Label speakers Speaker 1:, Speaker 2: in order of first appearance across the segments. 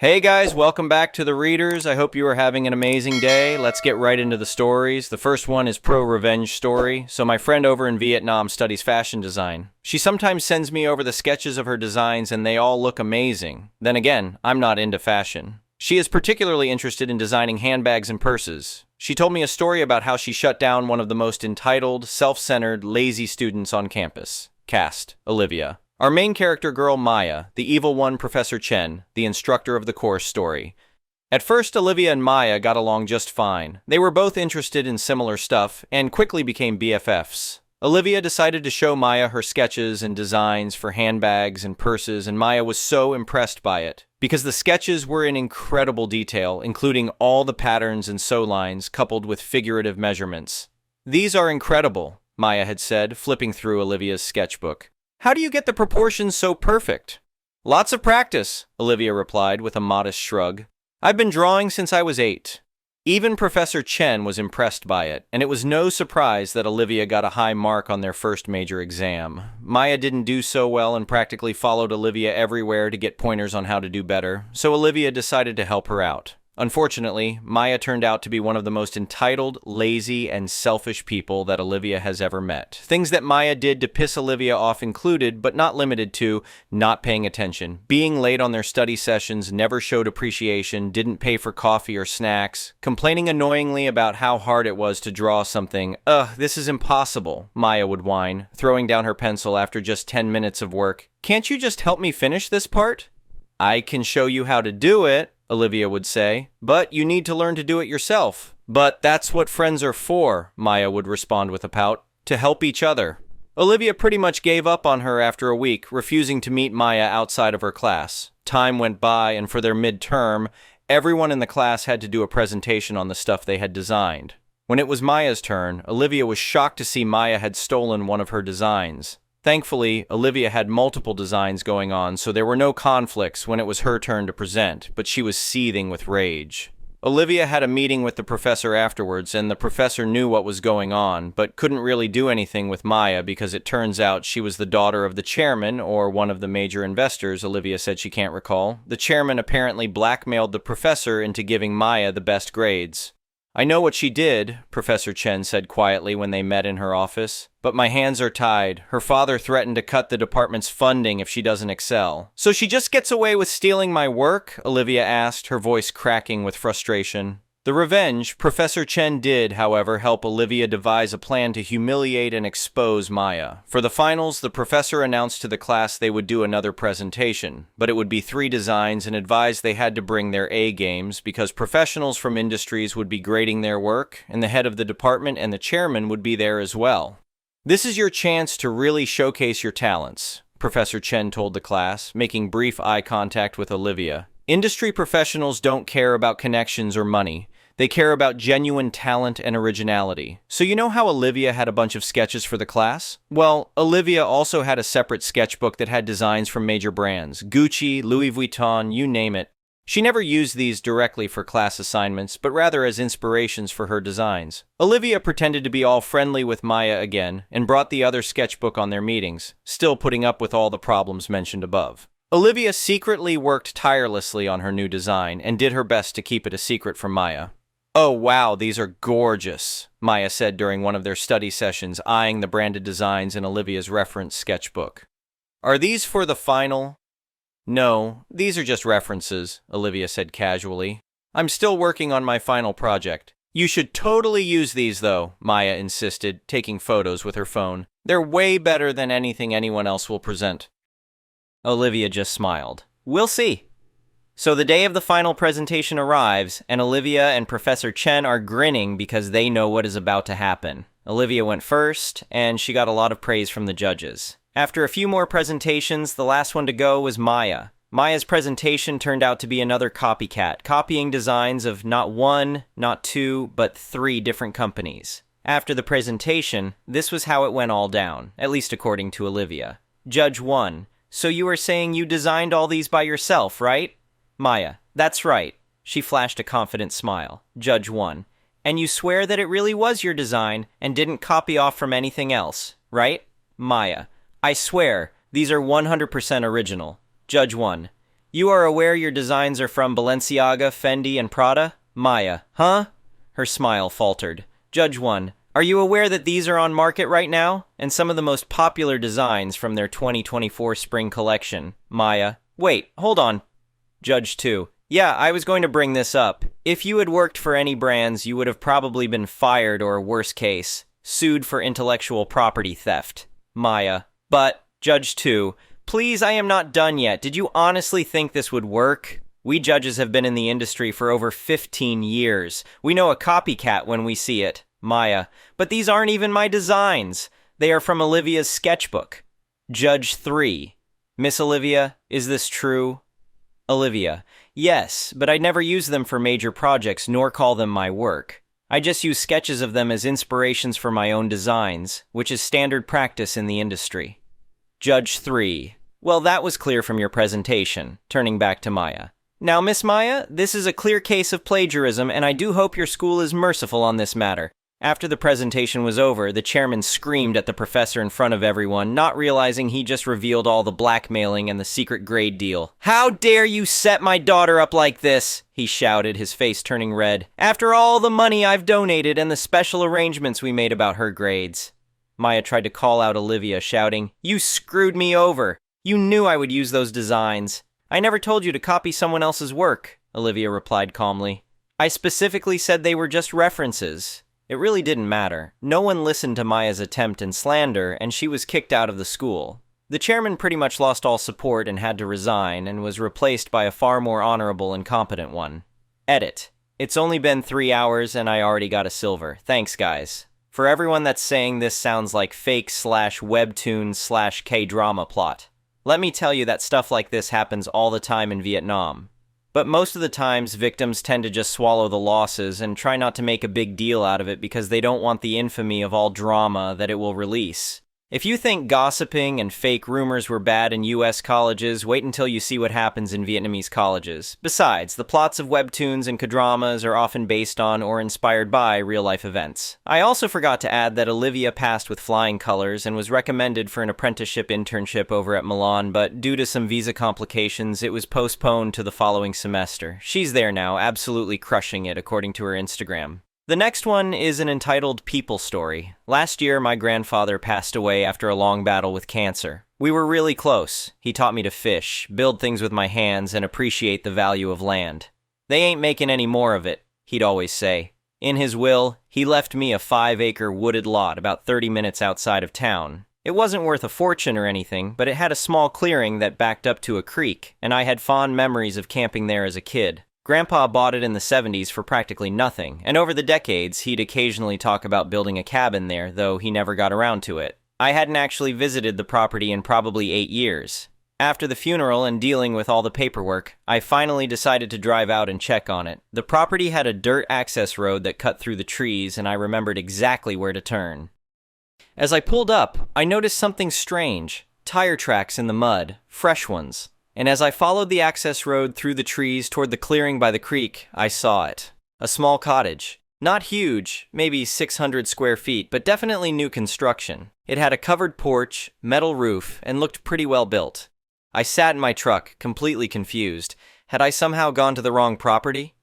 Speaker 1: Hey guys, welcome back to The Readers. I hope you are having an amazing day. Let's get right into the stories. The first one is pro-revenge story. So my friend over in Vietnam studies fashion design. She sometimes sends me over the sketches of her designs and they all look amazing. Then again, I'm not into fashion. She is particularly interested in designing handbags and purses. She told me a story about how she shut down one of the most entitled, self-centered, lazy students on campus. Cast, Olivia. Our main character girl, Maya, the evil one, Professor Chen, the instructor of the course story. At first, Olivia and Maya got along just fine. They were both interested in similar stuff and quickly became BFFs. Olivia decided to show Maya her sketches and designs for handbags and purses, and Maya was so impressed by it because the sketches were in incredible detail, including all the patterns and sew lines coupled with figurative measurements. "These are incredible," Maya had said, flipping through Olivia's sketchbook. "How do you get the proportions so perfect?" "Lots of practice," Olivia replied with a modest shrug. "I've been drawing since I was 8. Even Professor Chen was impressed by it, and it was no surprise that Olivia got a high mark on their first major exam. Maya didn't do so well and practically followed Olivia everywhere to get pointers on how to do better, so Olivia decided to help her out. Unfortunately, Maya turned out to be one of the most entitled, lazy, and selfish people that Olivia has ever met. Things that Maya did to piss Olivia off included, but not limited to, not paying attention, being late on their study sessions, never showed appreciation, didn't pay for coffee or snacks, complaining annoyingly about how hard it was to draw something. "Ugh, this is impossible," Maya would whine, throwing down her pencil after just 10 minutes of work. "Can't you just help me finish this part?" "I can show you how to do it," Olivia would say, "but you need to learn to do it yourself." "But that's what friends are for," Maya would respond with a pout, "to help each other." Olivia pretty much gave up on her after a week, refusing to meet Maya outside of her class. Time went by, and for their midterm, everyone in the class had to do a presentation on the stuff they had designed. When it was Maya's turn, Olivia was shocked to see Maya had stolen one of her designs. Thankfully, Olivia had multiple designs going on, so there were no conflicts when it was her turn to present, but she was seething with rage. Olivia had a meeting with the professor afterwards, and the professor knew what was going on, but couldn't really do anything with Maya because it turns out she was the daughter of the chairman, or one of the major investors. Olivia said she can't recall. The chairman apparently blackmailed the professor into giving Maya the best grades. "I know what she did," Professor Chen said quietly when they met in her office, "but my hands are tied. Her father threatened to cut the department's funding if she doesn't excel." "So she just gets away with stealing my work?" Olivia asked, her voice cracking with frustration. The revenge, Professor Chen did, however, help Olivia devise a plan to humiliate and expose Maya. For the finals, the professor announced to the class they would do another presentation, but it would be 3 designs and advised they had to bring their A games because professionals from industries would be grading their work, and the head of the department and the chairman would be there as well. "This is your chance to really showcase your talents," Professor Chen told the class, making brief eye contact with Olivia. "Industry professionals don't care about connections or money. They care about genuine talent and originality. So you know how Olivia had a bunch of sketches for the class? Well, Olivia also had a separate sketchbook that had designs from major brands, Gucci, Louis Vuitton, you name it. She never used these directly for class assignments, but rather as inspirations for her designs. Olivia pretended to be all friendly with Maya again, and brought the other sketchbook on their meetings, still putting up with all the problems mentioned above. Olivia secretly worked tirelessly on her new design, and did her best to keep it a secret from Maya. "Oh wow, these are gorgeous," Maya said during one of their study sessions, eyeing the branded designs in Olivia's reference sketchbook. "Are these for the final?" "No, these are just references," Olivia said casually. "I'm still working on my final project." "You should totally use these though," Maya insisted, taking photos with her phone. "They're way better than anything anyone else will present." Olivia just smiled. "We'll see." So the day of the final presentation arrives, and Olivia and Professor Chen are grinning because they know what is about to happen. Olivia went first, and she got a lot of praise from the judges. After a few more presentations, the last one to go was Maya. Maya's presentation turned out to be another copycat, copying designs of not 1, not 2, but 3 different companies. After the presentation, this was how it went all down, at least according to Olivia. Judge 1. "So you are saying you designed all these by yourself, right?" Maya. "That's right." She flashed a confident smile. Judge 1. "And you swear that it really was your design and didn't copy off from anything else, right?" Maya. "I swear, these are 100% original." Judge 1. You are aware your designs are from Balenciaga, Fendi, and Prada? Maya. Huh? Her smile faltered. Judge 1. Are you aware that these are on market right now? And some of the most popular designs from their 2024 spring collection. Maya. Wait, hold on. Judge 2. Yeah, I was going to bring this up. If you had worked for any brands, you would have probably been fired or, worst case, sued for intellectual property theft. Maya. But, Judge 2, please, I am not done yet. Did you honestly think this would work? We judges have been in the industry for over 15 years. We know a copycat when we see it. Maya. But these aren't even my designs. They are from Olivia's sketchbook. Judge 3. Miss Olivia, is this true? Olivia. Yes, but I never use them for major projects nor call them my work. I just use sketches of them as inspirations for my own designs, which is standard practice in the industry. Judge 3. Well, that was clear from your presentation. Turning back to Maya. Now, Miss Maya, this is a clear case of plagiarism, and I do hope your school is merciful on this matter. After the presentation was over, the chairman screamed at the professor in front of everyone, not realizing he just revealed all the blackmailing and the secret grade deal. How dare you set my daughter up like this? He shouted, his face turning red. After all the money I've donated and the special arrangements we made about her grades. Maya tried to call out Olivia, shouting, You screwed me over. You knew I would use those designs. I never told you to copy someone else's work, Olivia replied calmly. I specifically said they were just references. It really didn't matter. No one listened to Maya's attempt and slander, and she was kicked out of the school. The chairman pretty much lost all support and had to resign, and was replaced by a far more honorable and competent one. Edit. It's only been 3 hours, and I already got a silver. Thanks, guys. For everyone that's saying this sounds like fake/webtoon/K-drama plot, let me tell you that stuff like this happens all the time in Vietnam. But most of the times, victims tend to just swallow the losses and try not to make a big deal out of it because they don't want the infamy of all drama that it will release. If you think gossiping and fake rumors were bad in US colleges, wait until you see what happens in Vietnamese colleges. Besides, the plots of webtoons and K-dramas are often based on or inspired by real-life events. I also forgot to add that Olivia passed with flying colors and was recommended for an apprenticeship internship over at Milan, but due to some visa complications, it was postponed to the following semester. She's there now, absolutely crushing it, according to her Instagram. The next one is an entitled people story. Last year, my grandfather passed away after a long battle with cancer. We were really close. He taught me to fish, build things with my hands, and appreciate the value of land. They ain't making any more of it, he'd always say. In his will, he left me a 5-acre wooded lot about 30 minutes outside of town. It wasn't worth a fortune or anything, but it had a small clearing that backed up to a creek, and I had fond memories of camping there as a kid. Grandpa bought it in the 70s for practically nothing, and over the decades, he'd occasionally talk about building a cabin there, though he never got around to it. I hadn't actually visited the property in probably 8 years. After the funeral and dealing with all the paperwork, I finally decided to drive out and check on it. The property had a dirt access road that cut through the trees, and I remembered exactly where to turn. As I pulled up, I noticed something strange. Tire tracks in the mud, fresh ones. And as I followed the access road through the trees toward the clearing by the creek, I saw it. A small cottage. Not huge, maybe 600 square feet, but definitely new construction. It had a covered porch, metal roof, and looked pretty well built. I sat in my truck, completely confused. Had I somehow gone to the wrong property?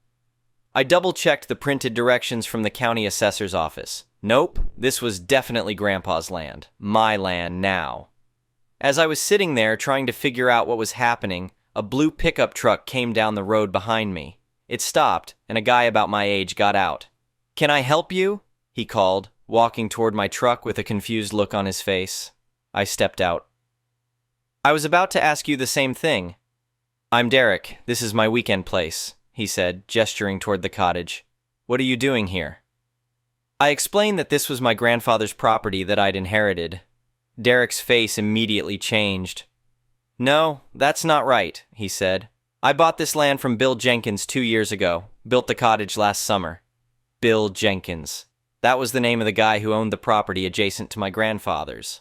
Speaker 1: I double-checked the printed directions from the county assessor's office. Nope, this was definitely Grandpa's land. My land now. As I was sitting there trying to figure out what was happening, a blue pickup truck came down the road behind me. It stopped, and a guy about my age got out. "Can I help you?" he called, walking toward my truck with a confused look on his face. I stepped out. "I was about to ask you the same thing." "I'm Derek. This is my weekend place," he said, gesturing toward the cottage. "What are you doing here?" I explained that this was my grandfather's property that I'd inherited. Derek's face immediately changed. "No, that's not right," he said. "I bought this land from Bill Jenkins 2 years ago, built the cottage last summer." Bill Jenkins. That was the name of the guy who owned the property adjacent to my grandfather's.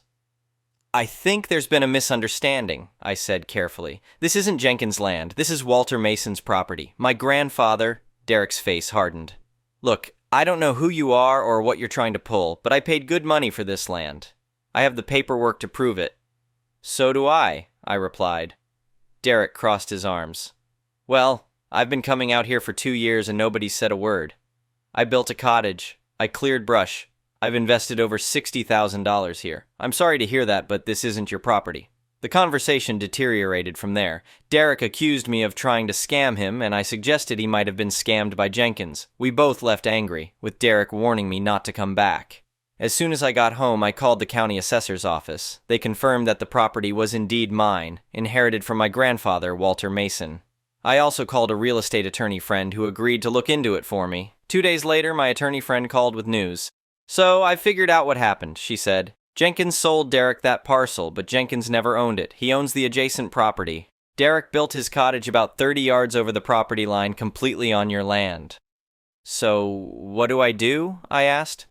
Speaker 1: "I think there's been a misunderstanding," I said carefully. "This isn't Jenkins' land. This is Walter Mason's property. My grandfather—" Derek's face hardened. "Look, I don't know who you are or what you're trying to pull, but I paid good money for this land. I have the paperwork to prove it." "So do I," replied. Derek crossed his arms. Well, I've been coming out here for 2 years and nobody's said a word. I built a cottage. I cleared brush. I've invested over $60,000 here. I'm sorry to hear that, but this isn't your property. The conversation deteriorated from there. Derek accused me of trying to scam him, and I suggested he might have been scammed by Jenkins. We both left angry, with Derek warning me not to come back. As soon as I got home, I called the county assessor's office. They confirmed that the property was indeed mine, inherited from my grandfather, Walter Mason. I also called a real estate attorney friend who agreed to look into it for me. 2 days later, my attorney friend called with news. So I figured out what happened, she said. Jenkins sold Derek that parcel, but Jenkins never owned it. He owns the adjacent property. Derek built his cottage about 30 yards over the property line, completely on your land. So, what do I do? I asked.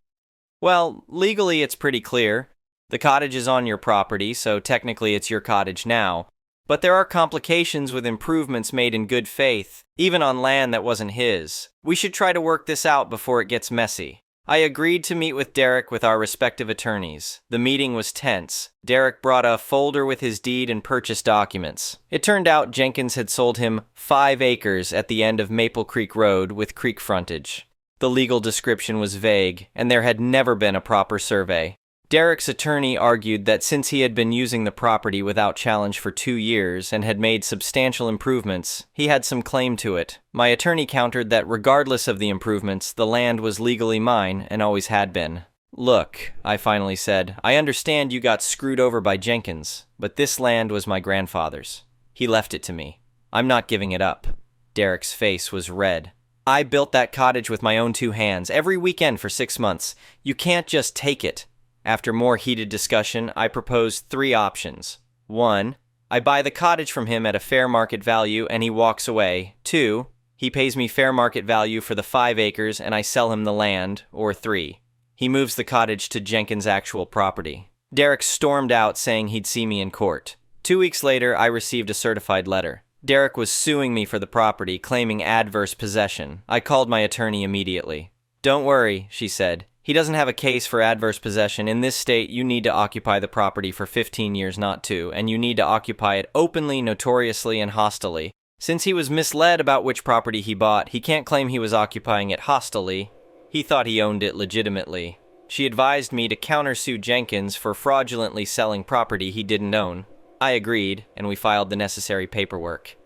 Speaker 1: Well, legally it's pretty clear. The cottage is on your property, so technically it's your cottage now. But there are complications with improvements made in good faith, even on land that wasn't his. We should try to work this out before it gets messy. I agreed to meet with Derek with our respective attorneys. The meeting was tense. Derek brought a folder with his deed and purchase documents. It turned out Jenkins had sold him 5 acres at the end of Maple Creek Road with creek frontage. The legal description was vague, and there had never been a proper survey. Derek's attorney argued that since he had been using the property without challenge for 2 years and had made substantial improvements, he had some claim to it. My attorney countered that regardless of the improvements, the land was legally mine and always had been. Look, I finally said, I understand you got screwed over by Jenkins, but this land was my grandfather's. He left it to me. I'm not giving it up. Derek's face was red. I built that cottage with my own 2 hands every weekend for 6 months. You can't just take it. After more heated discussion, I proposed 3 options. 1. I buy the cottage from him at a fair market value and he walks away. 2. He pays me fair market value for the 5 acres and I sell him the land. Or 3. He moves the cottage to Jenkins' actual property. Derek stormed out saying he'd see me in court. 2 weeks later, I received a certified letter. Derek was suing me for the property, claiming adverse possession. I called my attorney immediately. Don't worry, she said. He doesn't have a case for adverse possession. In this state, you need to occupy the property for 15 years, not 2, and you need to occupy it openly, notoriously, and hostilely. Since he was misled about which property he bought, he can't claim he was occupying it hostilely. He thought he owned it legitimately. She advised me to countersue Jenkins for fraudulently selling property he didn't own. I agreed, and we filed the necessary paperwork.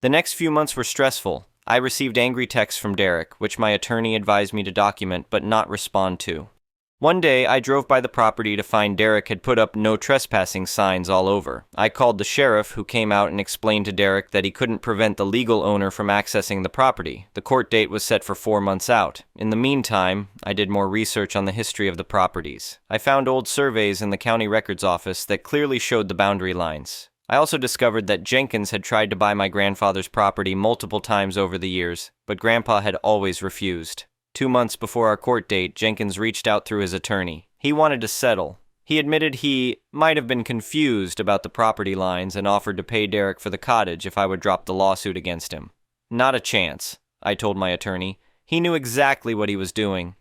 Speaker 1: The next few months were stressful. I received angry texts from Derek, which my attorney advised me to document but not respond to. One day, I drove by the property to find Derek had put up no trespassing signs all over. I called the sheriff, who came out and explained to Derek that he couldn't prevent the legal owner from accessing the property. The court date was set for 4 months out. In the meantime, I did more research on the history of the properties. I found old surveys in the county records office that clearly showed the boundary lines. I also discovered that Jenkins had tried to buy my grandfather's property multiple times over the years, but Grandpa had always refused. 2 months before our court date, Jenkins reached out through his attorney. He wanted to settle. He admitted he might have been confused about the property lines and offered to pay Derek for the cottage if I would drop the lawsuit against him. Not a chance, I told my attorney. He knew exactly what he was doing.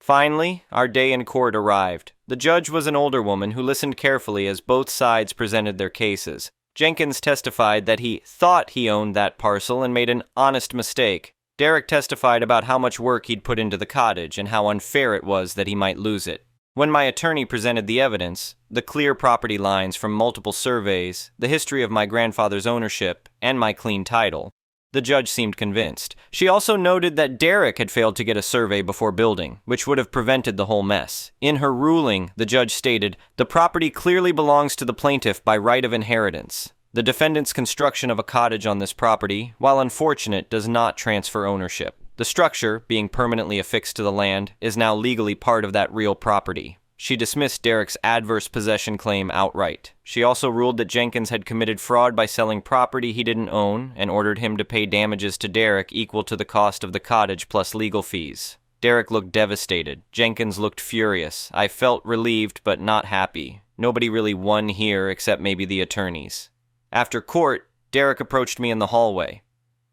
Speaker 1: Finally, our day in court arrived. The judge was an older woman who listened carefully as both sides presented their cases. Jenkins testified that he thought he owned that parcel and made an honest mistake. Derek testified about how much work he'd put into the cottage and how unfair it was that he might lose it. When my attorney presented the evidence, the clear property lines from multiple surveys, the history of my grandfather's ownership, and my clean title, the judge seemed convinced. She also noted that Derek had failed to get a survey before building, which would have prevented the whole mess. In her ruling, the judge stated, "The property clearly belongs to the plaintiff by right of inheritance. The defendant's construction of a cottage on this property, while unfortunate, does not transfer ownership. The structure, being permanently affixed to the land, is now legally part of that real property." She dismissed Derek's adverse possession claim outright. She also ruled that Jenkins had committed fraud by selling property he didn't own and ordered him to pay damages to Derek equal to the cost of the cottage plus legal fees. Derek looked devastated. Jenkins looked furious. I felt relieved but not happy. Nobody really won here except maybe the attorneys. After court, Derek approached me in the hallway.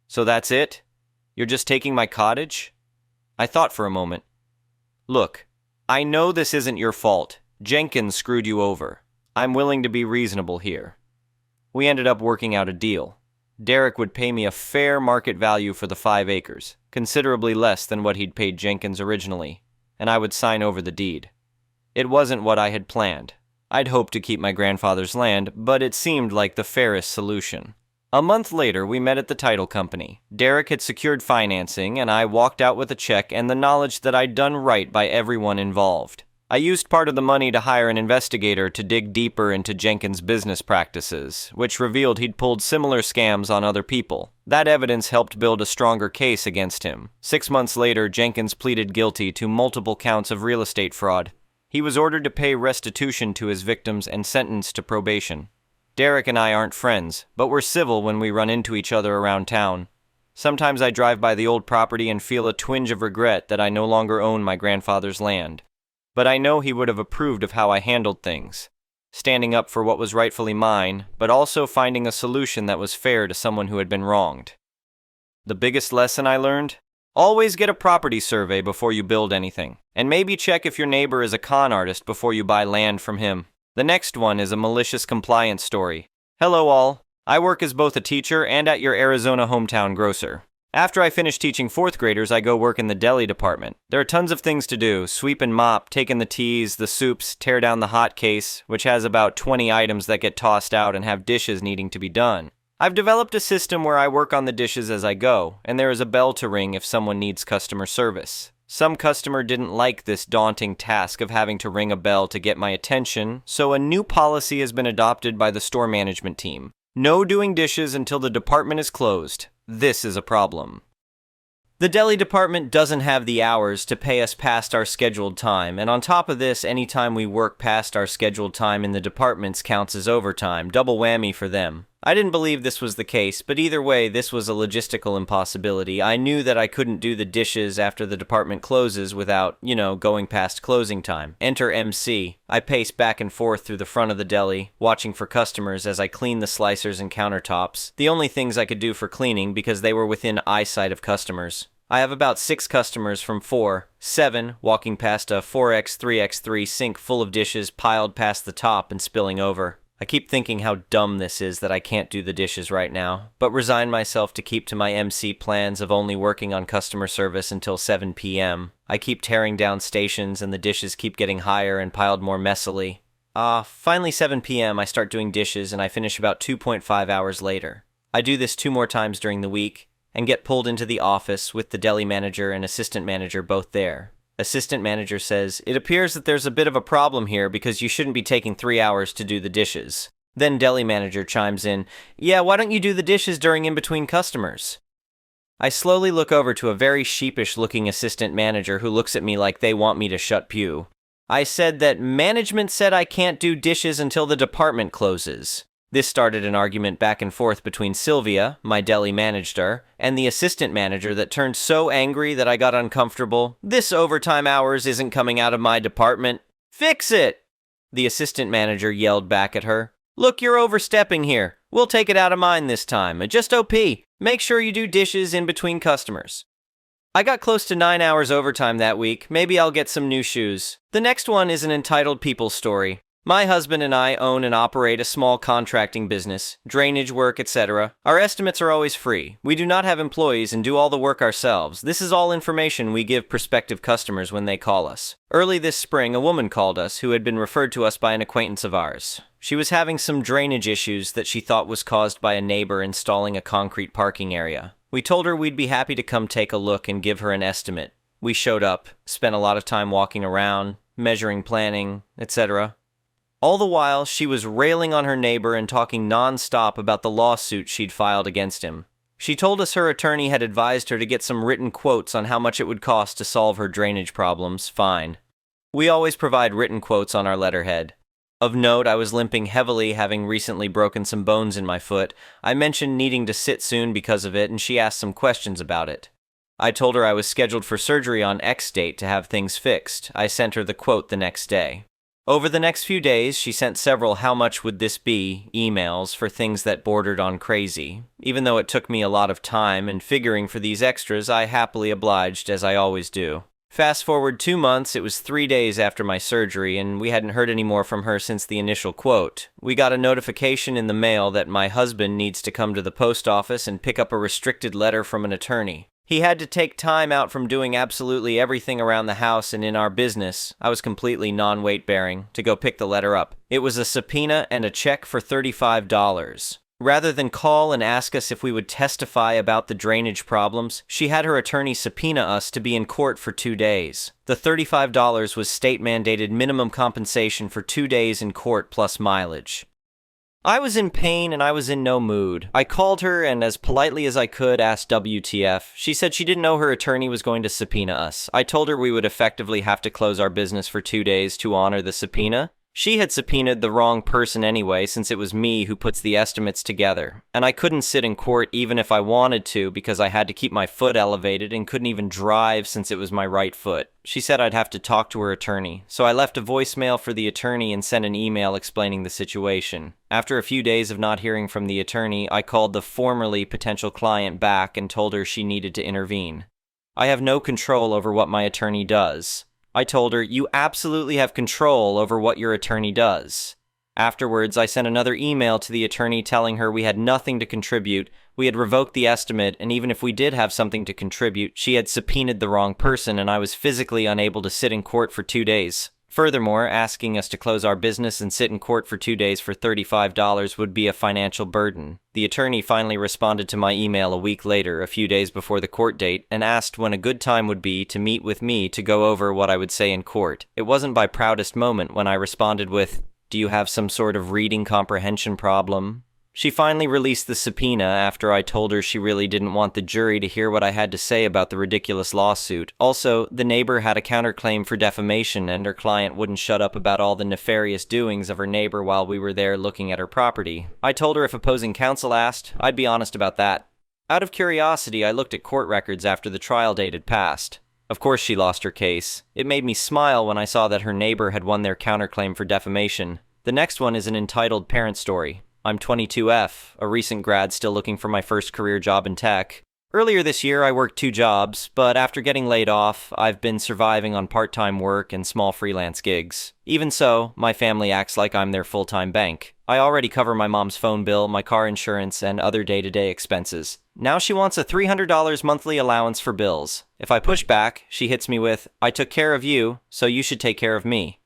Speaker 1: "So that's it? You're just taking my cottage?" I thought for a moment. "Look, I know this isn't your fault. Jenkins screwed you over. I'm willing to be reasonable here." We ended up working out a deal. Derek would pay me a fair market value for the 5 acres, considerably less than what he'd paid Jenkins originally, and I would sign over the deed. It wasn't what I had planned. I'd hoped to keep my grandfather's land, but it seemed like the fairest solution. A month later, we met at the title company. Derek had secured financing, and I walked out with a check and the knowledge that I'd done right by everyone involved. I used part of the money to hire an investigator to dig deeper into Jenkins' business practices, which revealed he'd pulled similar scams on other people. That evidence helped build a stronger case against him. 6 months later, Jenkins pleaded guilty to multiple counts of real estate fraud. He was ordered to pay restitution to his victims and sentenced to probation. Derek and I aren't friends, but we're civil when we run into each other around town. Sometimes I drive by the old property and feel a twinge of regret that I no longer own my grandfather's land. But I know he would have approved of how I handled things, standing up for what was rightfully mine, but also finding a solution that was fair to someone who had been wronged. The biggest lesson I learned? Always get a property survey before you build anything, and maybe check if your neighbor is a con artist before you buy land from him. The next one is a malicious compliance story. Hello all, I work as both a teacher and at your Arizona hometown grocer. After I finish teaching 4th graders, I go work in the deli department. There are tons of things to do: sweep and mop, take in the teas, the soups, tear down the hot case, which has about 20 items that get tossed out and have dishes needing to be done. I've developed a system where I work on the dishes as I go, and there is a bell to ring if someone needs customer service. Some customer didn't like this daunting task of having to ring a bell to get my attention, so a new policy has been adopted by the store management team. No doing dishes until the department is closed. This is a problem. The deli department doesn't have the hours to pay us past our scheduled time, and on top of this, any time we work past our scheduled time in the departments counts as overtime, double whammy for them. I didn't believe this was the case, but either way, this was a logistical impossibility. I knew that I couldn't do the dishes after the department closes without, going past closing time. Enter MC. I pace back and forth through the front of the deli, watching for customers as I clean the slicers and countertops, the only things I could do for cleaning because they were within eyesight of customers. I have about 6 customers from 7 walking past a 4x3x3 sink full of dishes piled past the top and spilling over. I keep thinking how dumb this is that I can't do the dishes right now, but resign myself to keep to my MC plans of only working on customer service until 7 p.m. I keep tearing down stations and the dishes keep getting higher and piled more messily. Finally 7 p.m. I start doing dishes and I finish about 2.5 hours later. I do this 2 more times during the week and get pulled into the office with the deli manager and assistant manager both there. Assistant manager says, "It appears that there's a bit of a problem here because you shouldn't be taking 3 hours to do the dishes." Then deli manager chimes in, "Yeah, why don't you do the dishes during in-between customers?" I slowly look over to a very sheepish-looking assistant manager who looks at me like they want me to shut pew. I said that management said I can't do dishes until the department closes. This started an argument back and forth between Sylvia, my deli manager, and the assistant manager that turned so angry that I got uncomfortable. "This overtime hours isn't coming out of my department. Fix it!" The assistant manager yelled back at her. "Look, you're overstepping here. We'll take it out of mine this time. Just OP. Make sure you do dishes in between customers." I got close to 9 hours overtime that week. Maybe I'll get some new shoes. The next one is an entitled people story. My husband and I own and operate a small contracting business, drainage work, etc. Our estimates are always free. We do not have employees and do all the work ourselves. This is all information we give prospective customers when they call us. Early this spring, a woman called us who had been referred to us by an acquaintance of ours. She was having some drainage issues that she thought was caused by a neighbor installing a concrete parking area. We told her we'd be happy to come take a look and give her an estimate. We showed up, spent a lot of time walking around, measuring, planning, etc. All the while, she was railing on her neighbor and talking non-stop about the lawsuit she'd filed against him. She told us her attorney had advised her to get some written quotes on how much it would cost to solve her drainage problems. Fine. We always provide written quotes on our letterhead. Of note, I was limping heavily, having recently broken some bones in my foot. I mentioned needing to sit soon because of it, and she asked some questions about it. I told her I was scheduled for surgery on X date to have things fixed. I sent her the quote the next day. Over the next few days, she sent several "how much would this be" emails for things that bordered on crazy. Even though it took me a lot of time and figuring for these extras, I happily obliged, as I always do. Fast forward 2 months, it was 3 days after my surgery, and we hadn't heard any more from her since the initial quote. We got a notification in the mail that my husband needs to come to the post office and pick up a restricted letter from an attorney. He had to take time out from doing absolutely everything around the house and in our business. I was completely non-weight bearing to go pick the letter up. It was a subpoena and a check for $35. Rather than call and ask us if we would testify about the drainage problems, she had her attorney subpoena us to be in court for 2 days. The $35 was state-mandated minimum compensation for 2 days in court plus mileage. I was in pain and I was in no mood. I called her and as politely as I could asked WTF. She said she didn't know her attorney was going to subpoena us. I told her we would effectively have to close our business for 2 days to honor the subpoena. She had subpoenaed the wrong person anyway, since it was me who puts the estimates together. And I couldn't sit in court even if I wanted to because I had to keep my foot elevated and couldn't even drive since it was my right foot. She said I'd have to talk to her attorney, so I left a voicemail for the attorney and sent an email explaining the situation. After a few days of not hearing from the attorney, I called the formerly potential client back and told her she needed to intervene. I have no control over what my attorney does. I told her, you absolutely have control over what your attorney does. Afterwards, I sent another email to the attorney telling her we had nothing to contribute, we had revoked the estimate, and even if we did have something to contribute, she had subpoenaed the wrong person and I was physically unable to sit in court for 2 days. Furthermore, asking us to close our business and sit in court for 2 days for $35 would be a financial burden. The attorney finally responded to my email a week later, a few days before the court date, and asked when a good time would be to meet with me to go over what I would say in court. It wasn't my proudest moment when I responded with, "Do you have some sort of reading comprehension problem?" She finally released the subpoena after I told her she really didn't want the jury to hear what I had to say about the ridiculous lawsuit. Also, the neighbor had a counterclaim for defamation and her client wouldn't shut up about all the nefarious doings of her neighbor while we were there looking at her property. I told her if opposing counsel asked, I'd be honest about that. Out of curiosity, I looked at court records after the trial date had passed. Of course she lost her case. It made me smile when I saw that her neighbor had won their counterclaim for defamation. The next one is an entitled parent story. I'm 22F, a recent grad still looking for my first career job in tech. Earlier this year, I worked 2 jobs, but after getting laid off, I've been surviving on part-time work and small freelance gigs. Even so, my family acts like I'm their full-time bank. I already cover my mom's phone bill, my car insurance, and other day-to-day expenses. Now she wants a $300 monthly allowance for bills. If I push back, she hits me with, "I took care of you, so you should take care of me."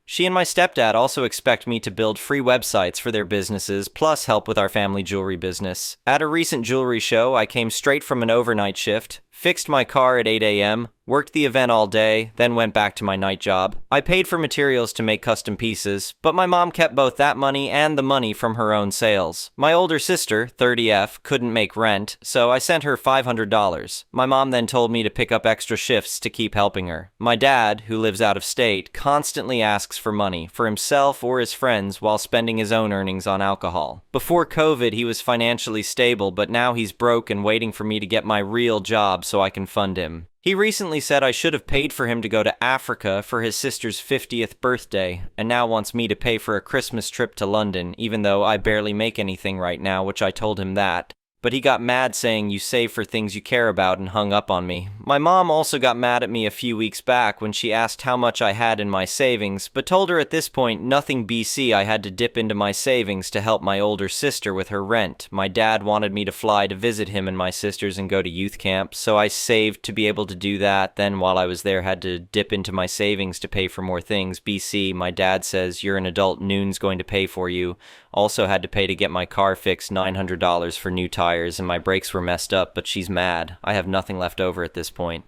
Speaker 1: She and my stepdad also expect me to build free websites for their businesses, plus help with our family jewelry business. At a recent jewelry show, I came straight from an overnight shift, fixed my car at 8 a.m., worked the event all day, then went back to my night job. I paid for materials to make custom pieces, but my mom kept both that money and the money from her own sales. My older sister, 30F, couldn't make rent, so I sent her $500. My mom then told me to pick up extra shifts to keep helping her. My dad, who lives out of state, constantly asks for money, for himself or his friends, while spending his own earnings on alcohol. Before COVID, he was financially stable, but now he's broke and waiting for me to get my real job so I can fund him. He recently said I should have paid for him to go to Africa for his sister's 50th birthday, and now wants me to pay for a Christmas trip to London, even though I barely make anything right now, which I told him that. But he got mad saying you save for things you care about and hung up on me. My mom also got mad at me a few weeks back when she asked how much I had in my savings, but told her at this point nothing BC I had to dip into my savings to help my older sister with her rent. My dad wanted me to fly to visit him and my sisters and go to youth camp, so I saved to be able to do that, then while I was there had to dip into my savings to pay for more things. BC, my dad says, "You're an adult, Noon's going to pay for you." Also had to pay to get my car fixed, $900 for new tires, and my brakes were messed up, but she's mad. I have nothing left over at this point.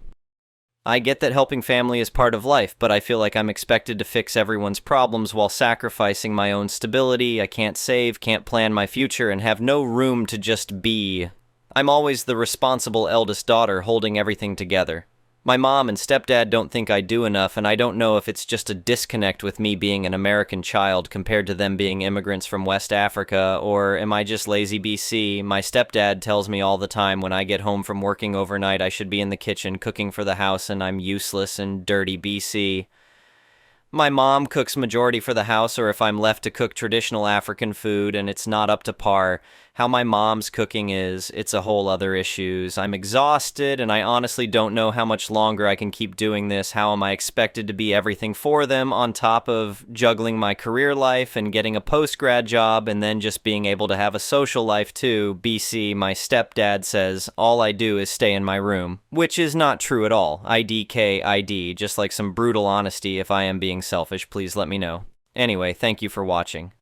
Speaker 1: I get that helping family is part of life, but I feel like I'm expected to fix everyone's problems while sacrificing my own stability. I can't save, can't plan my future, and have no room to just be. I'm always the responsible eldest daughter holding everything together. My mom and stepdad don't think I do enough, and I don't know if it's just a disconnect with me being an American child compared to them being immigrants from West Africa, or am I just lazy BC? My stepdad tells me all the time when I get home from working overnight I should be in the kitchen cooking for the house and I'm useless and dirty BC. My mom cooks majority for the house, or if I'm left to cook traditional African food and it's not up to par, how my mom's cooking is, it's a whole other issues. I'm exhausted and I honestly don't know how much longer I can keep doing this. How am I expected to be everything for them on top of juggling my career life and getting a post-grad job and then just being able to have a social life too? BC, my stepdad says all I do is stay in my room, which is not true at all. IDK, just like some brutal honesty. If I am being selfish, please let me know. Anyway, thank you for watching.